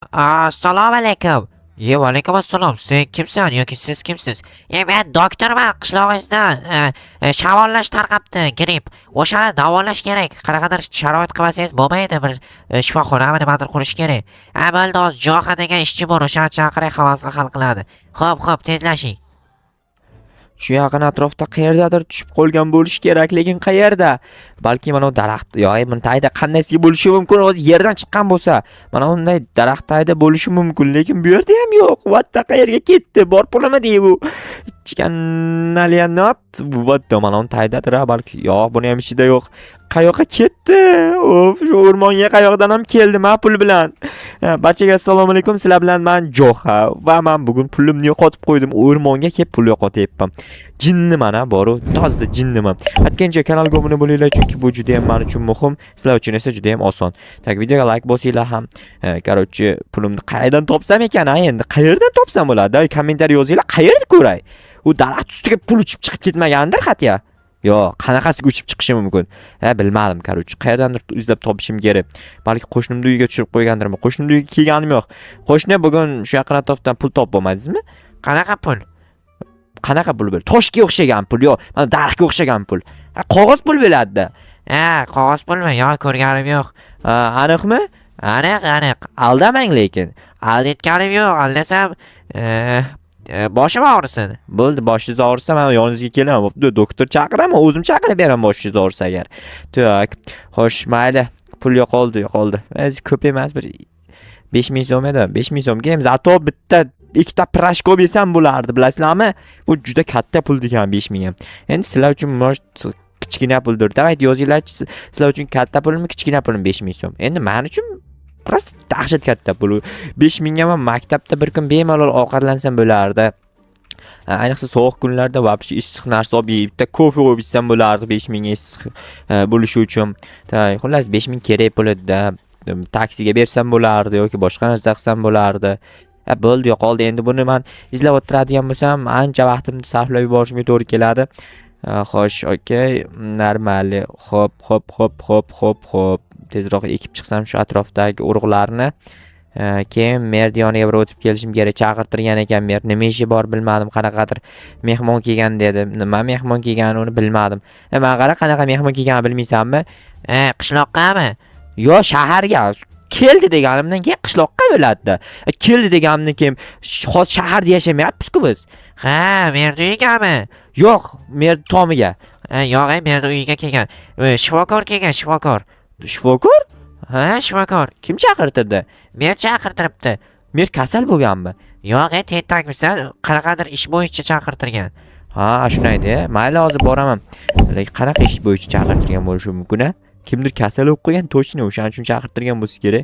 Assalomu alaykum. Vaalaykum assalom. Sen kimsan yoki siz kimsiz? Men doktorman, qishlog'ingizdan shavollash tarqabdi, gripp. O'shani davolash kerak. Qanaqadir sharoit qilmasangiz bo'lmaydi, bir shifoxonami nimadir qurish kerak. Bo'ldi, hozir Joxa degan ishchi bor, o'shani chaqiray, hammasini hal qiladi. Xo'p, tezlashing. Shu yaqin atrofda qayerdadir tushib qolgan bo'lishi kerak, lekin qayerda? Balki mana daraxt yoki buni tagida qandaysi bo'lishi mumkin, o'zi yerdan chiqqan bo'lsa. Mana unday daraxt tagida bo'lishi mumkin, lekin bu yerda ham yo'q. Vatta qayerga ketdi? Bor pulimi deydi bu. Chiqanalyanot. Vatta mana uni tagidadir, balki yo'q, buni ham ichida yo'q. Qayoqqa ketdi? Of, shu o'rmonga qayoqdan ham keldim ha pul bilan. Barchaga assalomu alaykum. Sizlar bilan men Joxa va men bugun pulimni yo'qotib qo'ydim. O'rmonga kelib pul yo'qotyapman. Jinni mana boru, toza jinniman. Aytgancha kanalga obuna bo'linglar, chunki bu juda ham men uchun muhim, sizlar uchun esa juda ham oson. Tak videoga like bosinglar ham. Qarochi pulimni qayerdan topsam ekan, endi qayerdan topsam bo'ladi? Kommentariy yozinglar, qayerda ko'ray? U daraxt ustiga pul uchib chiqib ketmagandir xatya. Yo, qanaqasiga uchib chiqishi mumkin? Bilmadim, qarochi. Qayerdandir izlab topishim kerak. Balki qo'shnimning uyiga tushirib qo'ygandirman. Qo'shnimning uyiga kelganim yo'q. Qo'shni bugun shu yaqin atrofdan pul topib olmadingizmi? Qanaqa pul? Qanaqa pul bil? Toshga o'xshagan pul, yo'q, mana daraxtga o'xshagan pul. Qog'oz pul bo'ladi-da. Qog'oz pulmi? Yo'q, ko'rganim yo'q. Aniqmi? Aniq. Aldamang lekin. Aldetganim yo'q. Aldasam boshim og'risin. Bo'ldi, boshingiz og'risa men yoningizga kelaman. Bo'pti, doktor chaqiraman, o'zim chaqirib beraman boshingiz og'risa agar. Tak. Xo'sh, mayli. Pul yo'qoldi. Ko'p emas, bir 5000 so'm edi. 5000 so'mga ham zato bitta ikkita pirashko yesam bo'lardi, bilasizlarmi? Bu juda katta pul degan 5000 ham. Endi sizlar uchun kichkina puldir. Davayt yozinglarchi, sizlar uchun katta pulmi, kichkina pulmi 5000 so'm. Endi men uchun prosta dahshat katta pul. 5000 ga men maktabda bir kun bemalol ovqatlansam bo'lardi. Ayniqsa sovuq kunlarda vobshe issiq narsa olib yeb, bitta kofe olib ichsam bo'lardi 5000 ga issiq bo'lishi uchun. Xullas 5000 kerak bo'ladi-da. Taksiga bersam bo'lardi yoki boshqa narsa qilsam bo'lardi. Bo'ldi, yo'qoldi. Endi buni men izlab o'tiradigan bo'lsam, ancha vaqtimni sarflab yuborishimga to'g'ri keladi. Xo'sh, okey, normali. Xo'p. Tezroq ekib chiqsam shu atrofdagi urug'larni. Keyin merdiyoniga bir o'tib kelishim kerak. Chaqirtirgan ekan mer. Nima ishi bor bilmadim. Qanaqadir mehmon kelgan dedi. Nima mehmon kelganini bilmadim. Men qara qanaqa mehmon kelganini bilmaysanmi? Qishloqqami? Yo, shaharga keldi deganimdan keyin qishloqqa bo'ladi-da. Keldi deganimdan keyin hozir shaharda yashamayapmiz-ku biz. Merdi uyigami? Yo'q, merdi tomiga. Yo'q, merdi uyiga kelgan. Shifokor kelgan, shifokor. Shifokor? Shifokor. Kim chaqirtirdi? Mer chaqirtiribdi. Mer kasal bo'lganmi? Yo'q, tentakmisan, qanaqadir ish bo'yicha chaqirtirgan. Shunday edi. Mayli, hozir boraman. Lekin qanaqa ish bo'yicha chaqirtirgan bo'lishi mumkin-a? Kimdir kasal bo'lib qolgan, точно o'shaning uchun chaqirtirgan bo'lsa kerak.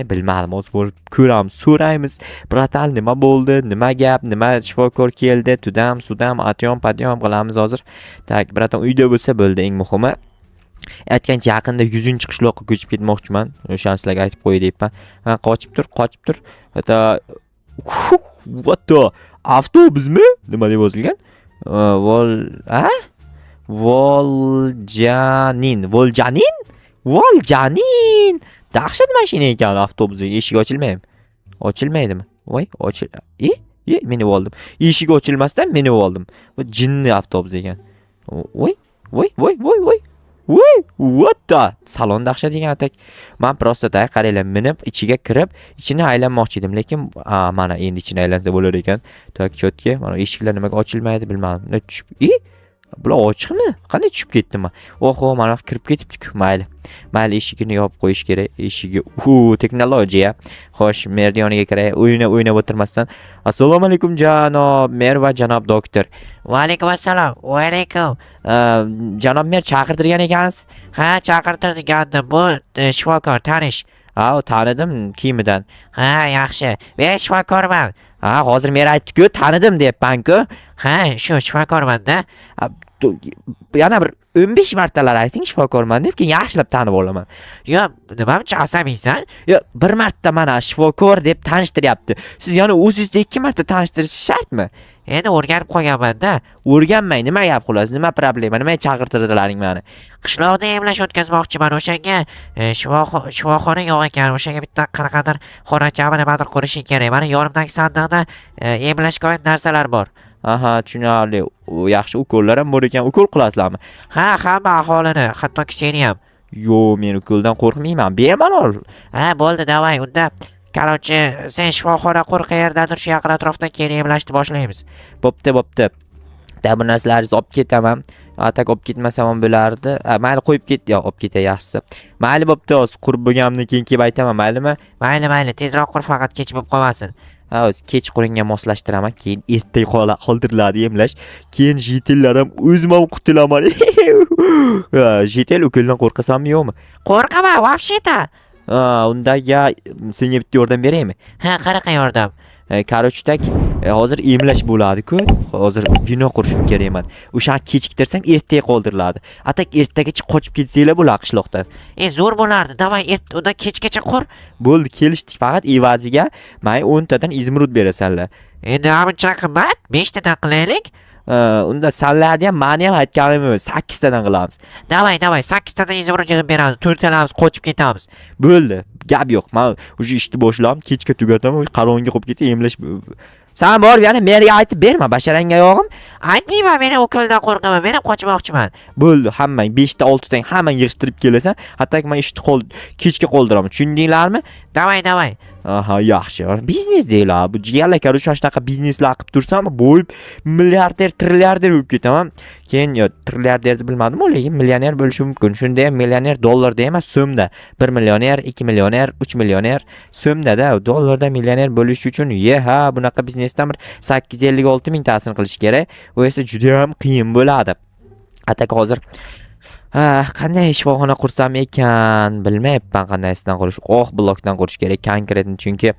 Bilmadim, hozir borib ko'ramiz, so'raymiz. Bratan, nima bo'ldi? Nima gap? Nima shifokor keldi? Tudam, sudam, patyom qilamiz hozir. Tak, bratan uyda bo'lsa bo'ldi, eng muhimi. Aytgancha yaqinda 100-qishloqqa ko'chib ketmoqchiman. O'shani sizlarga aytib qo'y deyapman. Qochib tur. What the? Avtobusmi? Nima deb yozilgan? Voljanin. Dahshat mashina ekan avtobus. Eshik ochilmaydimi? Voy, meni oldim. Eshik ochilmasdan meni oldim. Bu jinni avtobus ekan. Voy. What the? Salon dahshat ekan atak. Men prosta qaranglar, minib ichiga kirib, ichini aylanmoqchi edim, lekin mana endi ichini aylansa bo'lar ekan. Tak chotga, mana eshiklar nimaga ochilmaydi bilmadim. Bular ochiqmi? Qanday tushib ketdim men? Oho, mana kirib ketibdi-ku. Mayli, eshigini yopib qo'yish kerak. Eshigi. Texnologiya. Xo'sh, merdiyoniga kiray. O'ynab o'tirmasdan. Assalomu alaykum janob mer va janob doktor. Va alaykum assalom. Va alaykum. Janob mer chaqirtirgan ekansiz? Chaqirtirgandim. Bu shifokor tanish. Tanidim kiyimidan. Yaxshi. Men shifokorman. Hozir men aytdi-ku, tanidim deyapman-ku. Shu shifokorman-da. yana bir 15 martalar ayting shifokorman deb, keyin yaxshilab tanib olaman. Yo, nima uchun asabiysan? Yo, bir marta mana shifokor deb tanishtiryapti. Siz yana o'zingizda 2 marta tanishtirish shartmi? Endi o'rganib qolganman-da. O'rganmang, nima gap qilasiz? Nima problema? Nima chaqirtirdilaring meni? Qishloqda emlash o'tkazmoqchiman. O'shanga shifoxona yo'q ekan. O'shanga bitta qanaqadir xonachami nimadir qurishi kerak. Mana yonimdagi sandiqda emlashga oid narsalar bor. Aha, tushunarli. Yaxshi ukollar ham bor ekan. Ukol qilasizlarmi? Ha, hamma aholini, hattoki seni ham. Yo, men ukoldan qo'rqmayman. Bemalol. Ha, bo'ldi, davay. Unda Qarochi, sen shifoxona qur qayerdadir shu yaqin atrofdan keyin emlashni boshlaymiz. Bo'pti. Da bu narsalaringizni olib ketaman. Atak olib ketmasam ham bo'lardi. Mayli, qo'yib ket. Yo, olib ketay yaxshisi. Mayli, bo'pti, hozir qurib bo'lganimdan keyin kelib aytaman, maylimi? Mayli, tezroq qur, faqat kech bo'lib qolmasin. Ha, o'zi kech quringga moslashtiraman, keyin ertaga qoldiriladi emlash. Keyin jetellar ham o'zim ham qutilaman. Jetel ukoldan qo'rqasammi yo'qmi? Qo'rqaman, вообще-то. Undaga senga bitta yordam beraymi? Ha, qanaqa yordam? Karochtak, hozir emlash bo'ladi-ku. Hozir bino qurishim kerakman. O'shani kechiktirsam ertaga qoldiriladi. Atak ertagacha qochib ketsanglar bo'ladi qishloqdan. Zo'r bo'lardi. Davay, unda kechgacha qur. Bo'ldi, kelishdik. Faqat evaziga men 10 tadan izmrud berasanlar. Endi amcha qimmat, 5 tadan qilaylik. Unda sallarni ham meni ham aytganim 8 tadan qilamiz. Davay, 8 tadan izmrud yig'ib beramiz. 4 tanamiz qochib ketamiz. Bo'ldi. Gap yo'q. Men o'sha ishni boshlab, kechga tugataman, qarovonga qo'yib ketib emlash. Sen borib yana meriga aytib berma, basharangga yo'g'im. Aytmayman, men ham ukoldan qo'rqaman. Men ham qochmoqchiman. Bo'ldi, hammang 5 ta 6 tang hammang yig'ishtirib kelasan. Hatto men ishni kechga qoldiraman. Tushundinglarmi? Davay. Aha, yaxshi. Biznes deylar. Bu jigarlar karu shunaqa bizneslar qilib tursam, bo'yib milliarder, trilliarder bo'lib ketaman. Keyin yo trilliarderni bilmadim, lekin millioner bo'lishi mumkin. Shunda ham millioner dollarda emas, so'mda. 1 millioner, 2 millioner, 3 millioner so'mda-da. Dollarda millioner bo'lish uchun bunaqa biznesdan bir 856 ming ta'sir qilish kerak. Bu esa juda ham qiyin bo'ladi. Atak hozir qanday shifoxona qursam ekan, bilmayapman qandaysidan qurish. Blokdan qurish kerak konkretni, chunki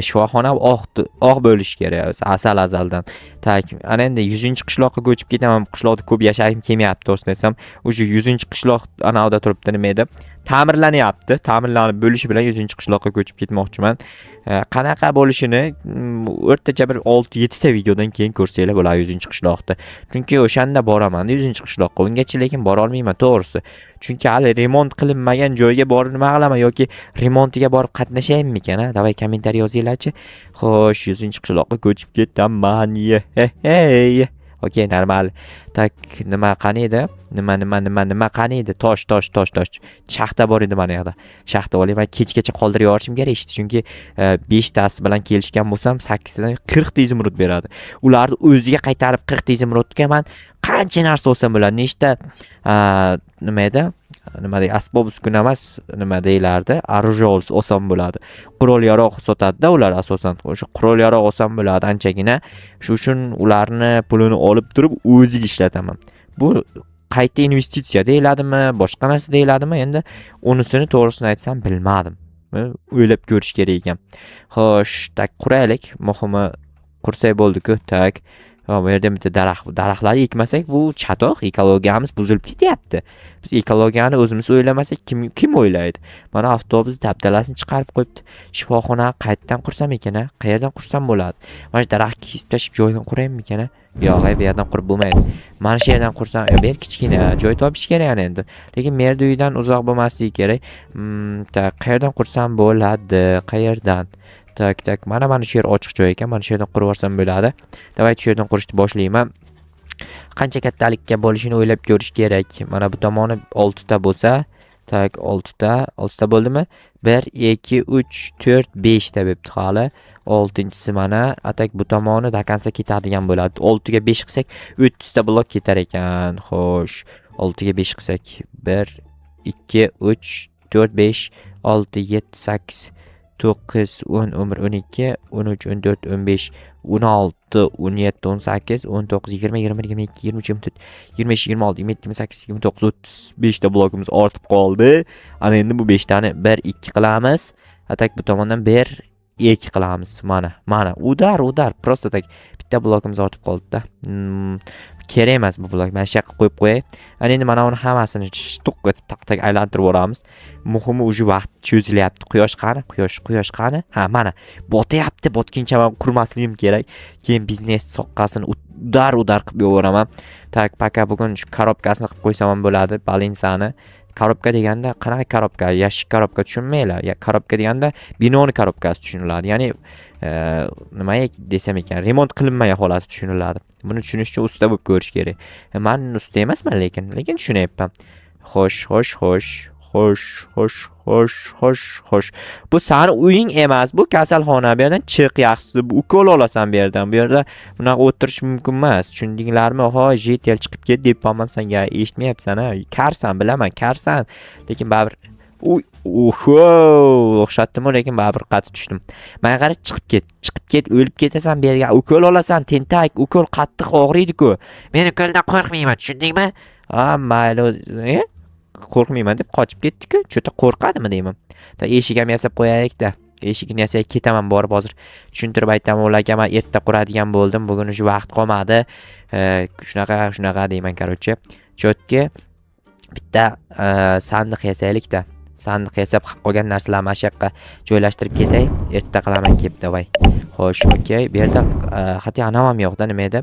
shifoxona oq bo'lish kerak asal azaldan. Ana endi 100-qishloqqa ko'chib ketaman. Qishloqda ko'p yashagim kelmayapti, to'g'risini aytsam. O'sha 100-qishloq anavda turibdi, nima edi? Ta'mirlanyapti. Ta'mirlanib bo'lishi bilan 100-qishloqqa ko'chib ketmoqchiman. Qanaqa bo'lishini o'rtacha bir 6-7 ta videodan keyin ko'rsanglar bo'ladi 100-qishloqda. Chunki o'shanda boraman 100-qishloqqa. Ungacha lekin bora olmayman, to'g'risi. Chunki hali remont qilinmagan joyga borib nima qilaman yoki remontiga borib qatnashaymikan, ha? Davay kommentariy yozinglarchi. Xo'sh, 100-qishloqqa ko'chib ketaman. Hey. Okey, normal. Tak, nima qani edi? Nima qani edi? Tosh. Shaxta bor edi mana yoqda. Shaxta olayman, kechgacha qoldirib yuborishim kerak ishni, chunki 5 tasi bilan kelishgan bo'lsam 8 tadan 40 ta izmrud beradi. Ularni o'ziga qaytarib 40 ta izmrudga men qancha narsa olsam bo'ladi? Nechta nima edi? Nima deydi? Asbob uskuna emas, nima deylardi? Оружие olsam bo'ladi. Qurol yarog' sotadi-da ular asosan. O'sha qurol yarog' olsam bo'ladi anchagina. Shu uchun ularni pulini olib turib o'ziga ishlataman. Bu qayta investitsiya deyiladimi, boshqa narsa deyiladimi? Endi unisini to'g'risini aytsam bilmadim. O'ylab ko'rish kerak ekan. Xo'sh, tak quraylik. Muhimi qursak bo'ldi-ku, tak. Bu yerda bitta daraxtlarni ekmasak, bu chatoq, ekologiyamiz buzilib ketyapti. Biz ekologiyani o'zimiz o'ylamasak, kim o'ylaydi? Mana avtobus dabdalasini chiqarib qo'yibdi. Shifoxona qayerdan qursam ekan, ha? Qayerdan qursam bo'ladi? Mana shu daraxtni kesib tashib joydan quraymi ekan, ha? Yo'q, bu yerdan qurib bo'lmaydi. Mana shu yerdan qursam, bu yer kichkina, joy topish kerak endi. Lekin merda uydan uzoq bo'lmasligi kerak. Qayerdan qursam bo'ladi? Qayerdan? Tak, mana shu yer ochiq joy ekan. Mana shu yerdan qurib yuborsam bo'ladi. Davay, shu yerdan qurishni boshlayman. Qancha kattalikka bo'lishini o'ylab ko'rish kerak. Mana bu tomoni 6 ta bo'lsa, tak 6 ta bo'ldimi? 1 2 3 4 5 ta bo'pti hali. 6-si mana atak bu tomoni dakansa ketadigan bo'ladi. 6 ga 5 qilsak 30 ta blok ketar ekan. Xo'sh, 6 ga 5 qilsak 1 2 3 4 5 6 7 8 9, 10, 11, 12, 13, 14, 15, 16, 17, 18, 19, 20, 21, 22, 23, 24, 25, 26, 27, 28, 29, 35 ta blokimiz ortib qoldi. Ana endi bu 5 tani 1, 2 qilamiz. Atak bu tomondan 1, ek qilamiz. Mana. Udar. Просто tak bitta blokimiz ortib qoldi-da. Kerak emas bu blok. Mana shu yoqqa qo'yib qo'yay. Ana endi mana uni hammasini shtuq qilib taq aylantirib yuboramiz. Muhimi уже vaqt cho'zilyapti. Quyosh qani? Quyosh qani? Ha, mana. Botyapti. Botguncha men qurmasligim kerak. Keyin biznes soqqasini udar qilib yuboraman. Tak, paka bugun shu korobkasini qilib qo'ysam ham bo'ladi. Balinsani. Korobka deganda qanaqa korobka? Yashik korobka tushunmaylar. Korobka deganda binoni korobkasi tushuniladi. Ya'ni nima desam ekan, remont qilinmagan holati tushuniladi. Buni tushunish uchun usta bo'lib ko'rish kerak. Men usta emasman lekin tushunyapman. Xo'sh. Bu sani uying emas, bu kasalxona. Bu yerdan chiq yaxshisi. Bu ukol olasan bu yerdan. Bu yerda bunaqa o'tirish mumkin emas. Tushundinglarmi? Jetel chiqib ket deb qo'yman senga. Eshitmayapsan-a? Karsan, bilaman, karsan. Lekin baribir o'xshatdim, lekin baribir qattiq tushdim. Menga qara, chiqib ket, o'lib ketasan bu yerga. Ukol olasan, tentak, ukol qattiq og'riydi-ku. Men ukoldan qo'rqmayman, tushundingmi? Mayli. Qo'rqmayman deb qochib ketdi-ku. Cho'ta qo'rqadimi deyman. Eshik ham yasab qo'yaylik-da. Eshikni yasay ketaman borib hozir. Tushuntirib aytaman ularga, men erta quradigan bo'ldim. Bugun shu vaqt qolmadi. Shunaqa deyman, короче. Chotga bitta sandiq yasaylik-da. Sandiq yasab qolgan narsalarni mana shu yoqqa joylashtirib ketay. Erta qilaman kelib, davay. Xo'sh, okey. Bu yerda hatto anam ham yo'q-da, nima edi?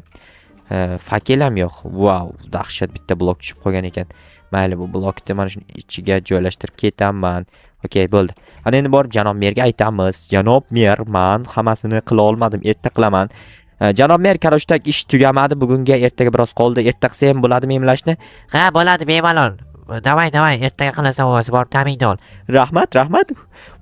Fakil ham yo'q. Vau, dahshat, bitta blok tushib qolgan ekan. Mayli, bu blokni mana shuni ichiga joylashtirib ketaman. Okey, bo'ldi. Ana endi borib janob merga aytamiz. Janob mer, men hammasini qila olmadim, erta qilaman. Janob mer, qarashdak ish tugamadi. Bugunga ertaga biroz qoldi. Erta qilsa ham bo'ladimi emlashni? Ha, bo'ladi, bemalol. Davay, ertaga qilasan, o'zi borib ta'minni ol. Rahmat.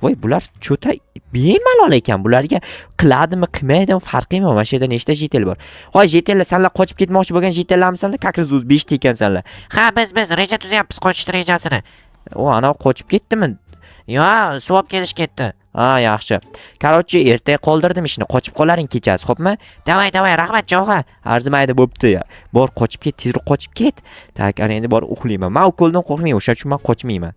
Voy, bular cho'ta bemalol ekan. Bularga qiladimi, qilmaydimi farqi yo'q. Mana shu yerda nechta jetel bor? Hoy, jetellar, senlar qochib ketmoqchi bo'lgan jetellarmisanlar? Kakriz 5 ta ekansanlar. Ha, biz reja tuzyapmiz, qochishni rejasini. Ana qochib ketdimi? Yo, suv olib kelish ketdi. Yaxshi. Короче, ertaga qoldirdim ishni. Qochib qolaring kechasi, xo'pmi? Davay, rahmat, Jo'g'a. Arzimaydi, bo'pti ya. Bor, qochib ket, tezroq qochib ket. Tak, ana endi bor uxlayman. Men ukoldan qo'rqmayman, o'sha uchun men qochmayman.